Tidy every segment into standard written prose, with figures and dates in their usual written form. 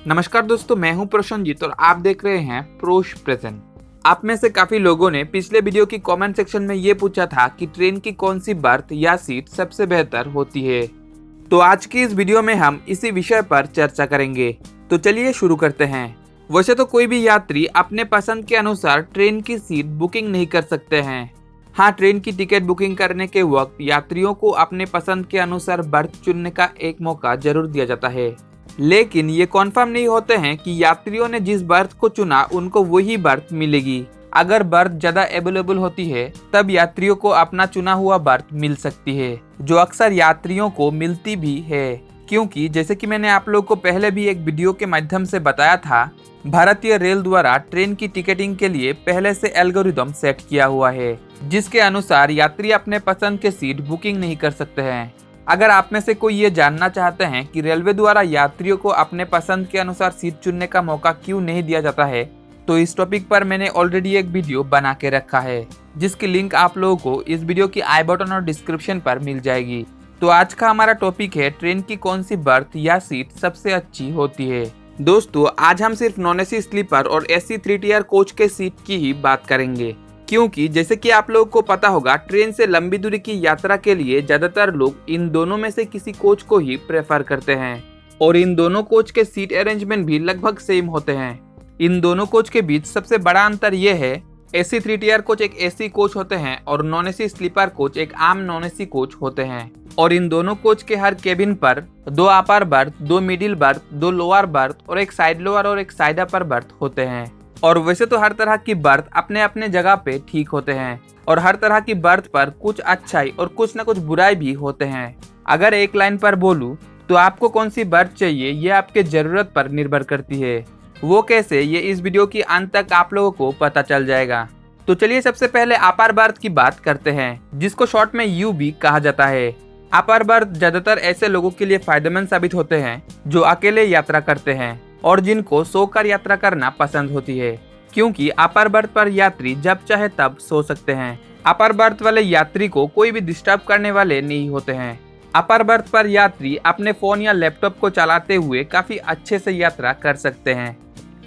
नमस्कार दोस्तों, मैं हूं प्रसन्नजीत और आप देख रहे हैं प्रोश प्रेजेंट। आप में से काफी लोगों ने पिछले वीडियो की कमेंट सेक्शन में ये पूछा था कि ट्रेन की कौन सी बर्थ या सीट सबसे बेहतर होती है। तो आज की इस वीडियो में हम इसी विषय पर चर्चा करेंगे। तो चलिए शुरू करते हैं। वैसे तो कोई भी यात्री अपने पसंद के अनुसार ट्रेन की सीट बुकिंग नहीं कर सकते हैं। हाँ, ट्रेन की टिकट बुकिंग करने के वक्त यात्रियों को अपने पसंद के अनुसार बर्थ चुनने का एक मौका जरूर दिया जाता है, लेकिन ये कॉन्फर्म नहीं होते हैं कि यात्रियों ने जिस बर्थ को चुना उनको वही बर्थ मिलेगी। अगर बर्थ ज्यादा अवेलेबल होती है तब यात्रियों को अपना चुना हुआ बर्थ मिल सकती है, जो अक्सर यात्रियों को मिलती भी है, क्योंकि जैसे कि मैंने आप लोग को पहले भी एक वीडियो के माध्यम से बताया था, भारतीय रेल द्वारा ट्रेन की टिकटिंग के लिए पहले से एल्गोरिदम सेट किया हुआ है, जिसके अनुसार यात्री अपने पसंद के सीट बुकिंग नहीं कर सकते हैं। अगर आप में से कोई ये जानना चाहते हैं कि रेलवे द्वारा यात्रियों को अपने पसंद के अनुसार सीट चुनने का मौका क्यों नहीं दिया जाता है, तो इस टॉपिक पर मैंने ऑलरेडी एक वीडियो बना के रखा है, जिसकी लिंक आप लोगों को इस वीडियो की आई बटन और डिस्क्रिप्शन पर मिल जाएगी। तो आज का हमारा टॉपिक है ट्रेन की कौन सी बर्थ या सीट सबसे अच्छी होती है। दोस्तों, आज हम सिर्फ नॉन एसी स्लीपर और एसी 3 टियर कोच के सीट की ही बात करेंगे, क्योंकि जैसे कि आप लोगों को पता होगा, ट्रेन से लंबी दूरी की यात्रा के लिए ज्यादातर लोग इन दोनों में से किसी कोच को ही प्रेफर करते हैं, और इन दोनों कोच के सीट अरेंजमेंट भी लगभग सेम होते हैं। इन दोनों कोच के बीच सबसे बड़ा अंतर यह है, एसी 3 टियर कोच एक एसी कोच होते हैं और नॉन एसी स्लीपर कोच एक आम नॉन एसी कोच होते हैं, और इन दोनों कोच के हर केबिन पर 2 upper berth, 2 middle birth, 2 lower berth और एक साइड लोअर और एक साइड अपर बर्थ होते हैं। और वैसे तो हर तरह की बर्थ अपने अपने जगह पे ठीक होते हैं, और हर तरह की बर्थ पर कुछ अच्छाई और कुछ न कुछ बुराई भी होते हैं। अगर एक लाइन पर बोलूं तो आपको कौन सी बर्थ चाहिए ये आपके जरूरत पर निर्भर करती है। वो कैसे, ये इस वीडियो की अंत तक आप लोगों को पता चल जाएगा। तो चलिए सबसे पहले अपर बर्थ की बात करते हैं, जिसको शॉर्ट में यू भी कहा जाता है। अपर बर्थ ज्यादातर ऐसे लोगों के लिए फायदेमंद साबित होते हैं जो अकेले यात्रा करते हैं और जिनको सोकर यात्रा करना पसंद होती है, क्योंकि अपर बर्थ पर यात्री जब चाहे तब सो सकते हैं। अपर बर्थ वाले यात्री को कोई भी डिस्टर्ब करने वाले नहीं होते हैं। अपर बर्थ पर यात्री अपने फोन या लैपटॉप को चलाते हुए काफी अच्छे से यात्रा कर सकते हैं।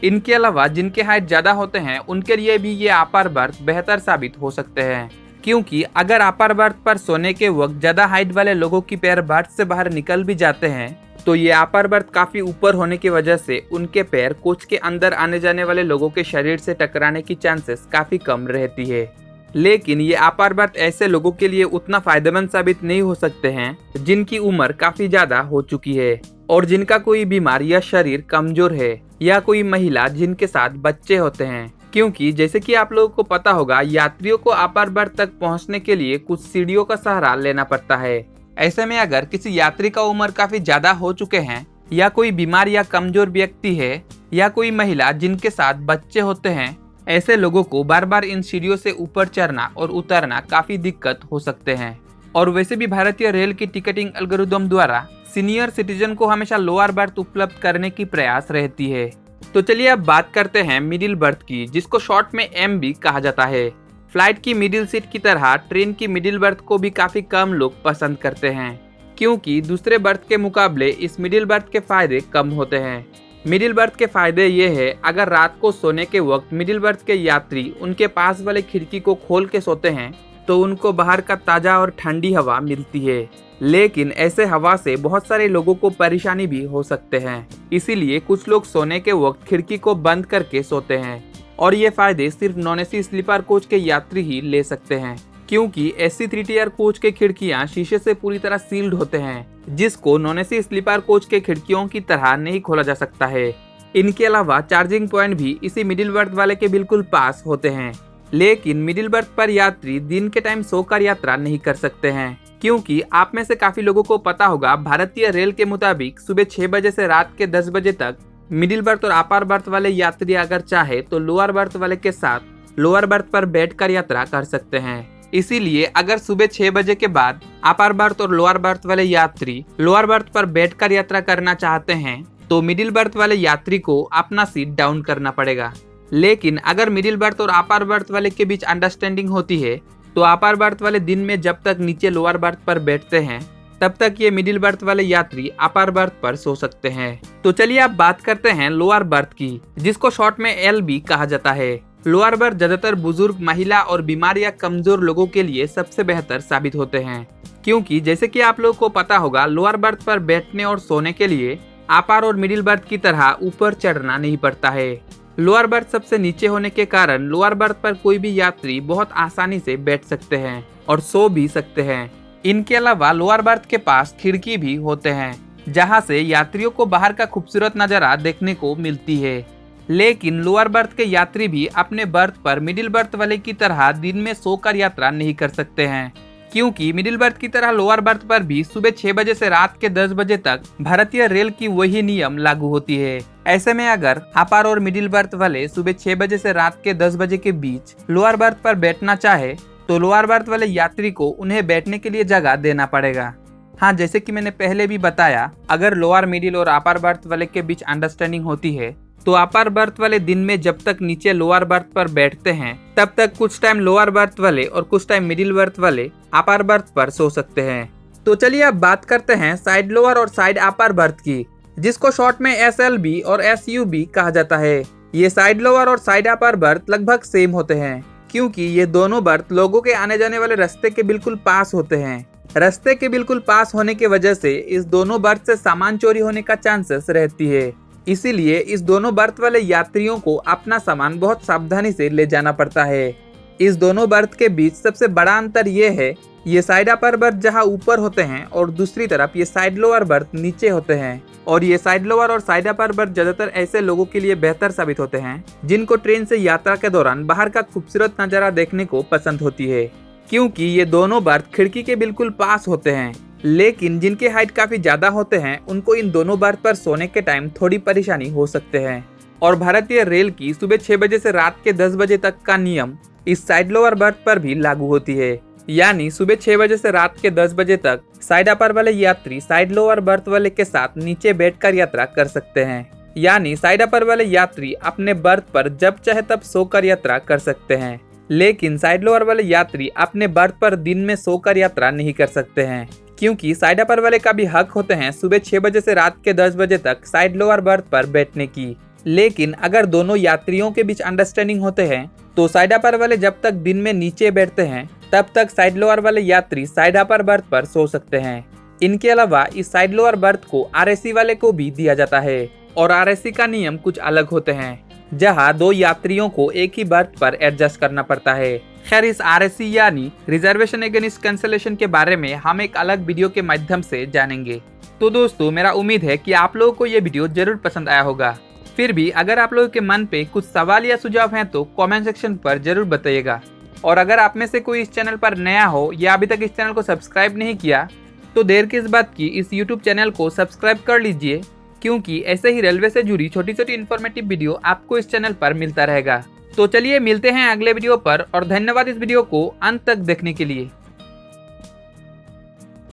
इनके अलावा जिनके हाइट ज्यादा होते हैं उनके लिए भी ये अपर बर्थ बेहतर साबित हो सकते हैं, क्योंकि अगर अपर बर्थ पर सोने के वक्त ज्यादा हाइट वाले लोगों की पैर बर्थ से बाहर निकल भी जाते हैं, तो ये अपर बर्थ काफी ऊपर होने की वजह से उनके पैर कोच के अंदर आने जाने वाले लोगों के शरीर से टकराने की चांसेस काफी कम रहती है। लेकिन ये अपर बर्थ ऐसे लोगों के लिए उतना फायदेमंद साबित नहीं हो सकते हैं जिनकी उम्र काफी ज्यादा हो चुकी है, और जिनका कोई बीमार या शरीर कमजोर है, या कोई महिला जिनके साथ बच्चे होते हैं, क्योंकि जैसे कि आप लोगों को पता होगा, यात्रियों को अपर बर्थ तक पहुंचने के लिए कुछ सीढ़ियों का सहारा लेना पड़ता है। ऐसे में अगर किसी यात्री का उम्र काफी ज्यादा हो चुके हैं, या कोई बीमार या कमजोर व्यक्ति है, या कोई महिला जिनके साथ बच्चे होते हैं, ऐसे लोगों को बार बार इन सीढ़ियों से ऊपर चढ़ना और उतरना काफी दिक्कत हो सकते हैं। और वैसे भी भारतीय रेल की टिकटिंग एल्गोरिदम द्वारा सीनियर सिटीजन को हमेशा लोअर बर्थ उपलब्ध करने की प्रयास रहती है। तो चलिए अब बात करते हैं मिडिल बर्थ की, जिसको शॉर्ट में एम भी कहा जाता है। फ्लाइट की मिडिल सीट की तरह ट्रेन की मिडिल बर्थ को भी काफी कम लोग पसंद करते हैं, क्योंकि दूसरे बर्थ के मुकाबले इस मिडिल बर्थ के फायदे कम होते हैं। मिडिल बर्थ के फायदे ये है, अगर रात को सोने के वक्त मिडिल बर्थ के यात्री उनके पास वाले खिड़की को खोल के सोते हैं तो उनको बाहर का ताजा और ठंडी हवा मिलती है, लेकिन ऐसे हवा से बहुत सारे लोगों को परेशानी भी हो सकते हैं। इसीलिए कुछ लोग सोने के वक्त खिड़की को बंद करके सोते हैं, और ये फायदे सिर्फ नॉन एसी स्लीपर कोच के यात्री ही ले सकते हैं, क्योंकि एसी 3 टियर कोच के खिड़कियां शीशे से पूरी तरह सील्ड होते हैं, जिसको नॉन एसी स्लीपर कोच के खिड़कियों की तरह नहीं खोला जा सकता है। इनके अलावा चार्जिंग पॉइंट भी इसी मिडिल बर्थ वाले के बिल्कुल पास होते हैं, लेकिन मिडिल बर्थ पर यात्री दिन के टाइम सोकर यात्रा नहीं कर सकते हैं, क्योंकि आप में से काफी लोगों को पता होगा, भारतीय रेल के मुताबिक सुबह 6 बजे से रात के 10 बजे तक मिडिल बर्थ और अपर बर्थ वाले यात्री अगर चाहे तो लोअर बर्थ वाले के साथ लोअर बर्थ पर बैठकर यात्रा कर सकते हैं। इसीलिए अगर सुबह 6 बजे के बाद अपर बर्थ और लोअर बर्थ वाले यात्री लोअर बर्थ पर बैठकर यात्रा करना चाहते हैं, तो मिडिल बर्थ वाले यात्री को अपना सीट डाउन करना पड़ेगा। लेकिन अगर मिडिल बर्थ और अपर बर्थ वाले के बीच अंडरस्टैंडिंग होती है, तो अपर बर्थ वाले दिन में जब तक नीचे लोअर बर्थ पर बैठते हैं तब तक ये मिडिल बर्थ वाले यात्री अपर बर्थ पर सो सकते हैं। तो चलिए अब बात करते हैं लोअर बर्थ की, जिसको शॉर्ट में एल भी कहा जाता है। लोअर बर्थ ज्यादातर बुजुर्ग, महिला और बीमार या कमजोर लोगों के लिए सबसे बेहतर साबित होते हैं, क्योंकि जैसे कि आप लोगों को पता होगा, लोअर बर्थ पर बैठने और सोने के लिए अपर और मिडिल बर्थ की तरह ऊपर चढ़ना नहीं पड़ता है। लोअर बर्थ सबसे नीचे होने के कारण लोअर बर्थ पर कोई भी यात्री बहुत आसानी से बैठ सकते हैं और सो भी सकते हैं। इनके अलावा लोअर बर्थ के पास खिड़की भी होते हैं, जहां से यात्रियों को बाहर का खूबसूरत नजारा देखने को मिलती है। लेकिन लोअर बर्थ के यात्री भी अपने बर्थ पर मिडिल बर्थ वाले की तरह दिन में सोकर यात्रा नहीं कर सकते हैं, क्योंकि मिडिल बर्थ की तरह लोअर बर्थ पर भी सुबह 6 बजे से रात के 10 बजे तक भारतीय रेल की वही नियम लागू होती है। ऐसे में अगर अपर और मिडिल बर्थ वाले सुबह 6 बजे से रात के 10 बजे के बीच लोअर बर्थ पर बैठना चाहे तो लोअर बर्थ वाले यात्री को उन्हें बैठने के लिए जगह देना पड़ेगा। हाँ, जैसे कि मैंने पहले भी बताया, अगर लोअर, मिडिल और अपर बर्थ वाले के बीच अंडरस्टैंडिंग होती है तो अपर बर्थ वाले दिन में जब तक नीचे लोअर बर्थ पर बैठते हैं तब तक कुछ टाइम लोअर बर्थ वाले और कुछ टाइम मिडिल बर्थ वाले अपर बर्थ पर सो सकते हैं। तो चलिए अब बात करते हैं साइड लोअर और साइड अपर बर्थ की, जिसको शॉर्ट में SLB और SUB कहा जाता है। ये साइड लोअर और साइड अपर बर्थ लगभग सेम होते हैं, क्योंकि ये दोनों बर्थ लोगों के आने जाने वाले रास्ते के बिल्कुल पास होते हैं। रास्ते के बिल्कुल पास होने की वजह से इस दोनों बर्थ से सामान चोरी होने का चांसेस रहती है। इसीलिए इस दोनों बर्थ वाले यात्रियों को अपना सामान बहुत सावधानी से ले जाना पड़ता है। इस दोनों बर्थ के बीच सबसे बड़ा अंतर ये है, ये साइड अपर बर्थ जहाँ ऊपर होते हैं और दूसरी तरफ ये साइड लोअर बर्थ नीचे होते हैं। और ये साइड लोअर और साइड अपर बर्थ ज्यादातर ऐसे लोगों के लिए बेहतर साबित होते हैं जिनको ट्रेन से यात्रा के दौरान बाहर का खूबसूरत नजारा देखने को पसंद होती है, क्योंकि ये दोनों बर्थ खिड़की के बिल्कुल पास होते हैं। लेकिन जिनके हाइट काफी ज्यादा होते हैं उनको इन दोनों बर्थ पर सोने के टाइम थोड़ी परेशानी हो सकते हैं। और भारतीय रेल की सुबह 6 बजे से रात के 10 बजे तक का नियम इस साइड लोअर बर्थ पर भी लागू होती है, यानी सुबह 6 बजे से रात के 10 बजे तक साइड अपर वाले यात्री साइड लोअर बर्थ वाले के साथ नीचे बैठकर यात्रा कर सकते हैं। यानी साइड अपर वाले यात्री अपने बर्थ पर जब चाहे तब सोकर यात्रा कर सकते हैं, लेकिन साइड लोअर वाले यात्री अपने बर्थ पर दिन में सोकर यात्रा नहीं कर सकते हैं, क्योंकि साइड अपर वाले का भी हक होते हैं सुबह 6 बजे से रात के 10 बजे तक साइड लोअर बर्थ पर बैठने की। लेकिन अगर दोनों यात्रियों के बीच अंडरस्टैंडिंग होते हैं तो साइड अपर वाले जब तक दिन में नीचे बैठते हैं तब तक साइड लोअर वाले यात्री साइड अपर बर्थ पर सो सकते हैं। इनके अलावा इस साइड लोअर बर्थ को RAC वाले को भी दिया जाता है, और RAC का नियम कुछ अलग होते हैं, जहां 2 यात्रियों को एक ही बर्थ पर एडजस्ट करना पड़ता है। खैर, इस RAC यानी रिजर्वेशन अगेंस्ट कैंसिलेशन के बारे में हम एक अलग वीडियो के माध्यम से जानेंगे। तो दोस्तों, मेरा उम्मीद है कि आप लोगों को ये वीडियो जरूर पसंद आया होगा। फिर भी अगर आप लोगों के मन पे कुछ सवाल या सुझाव हैं तो कमेंट सेक्शन पर जरूर बताइएगा। और अगर आप में से कोई इस चैनल पर नया हो या अभी तक इस चैनल को सब्सक्राइब नहीं किया तो देर किस बात की, इस YouTube चैनल को सब्सक्राइब कर लीजिए, क्योंकि ऐसे ही रेलवे से जुड़ी छोटी छोटी इन्फॉर्मेटिव वीडियो आपको इस चैनल पर मिलता रहेगा। तो चलिए मिलते हैं अगले वीडियो पर, और धन्यवाद इस वीडियो को अंत तक देखने के लिए।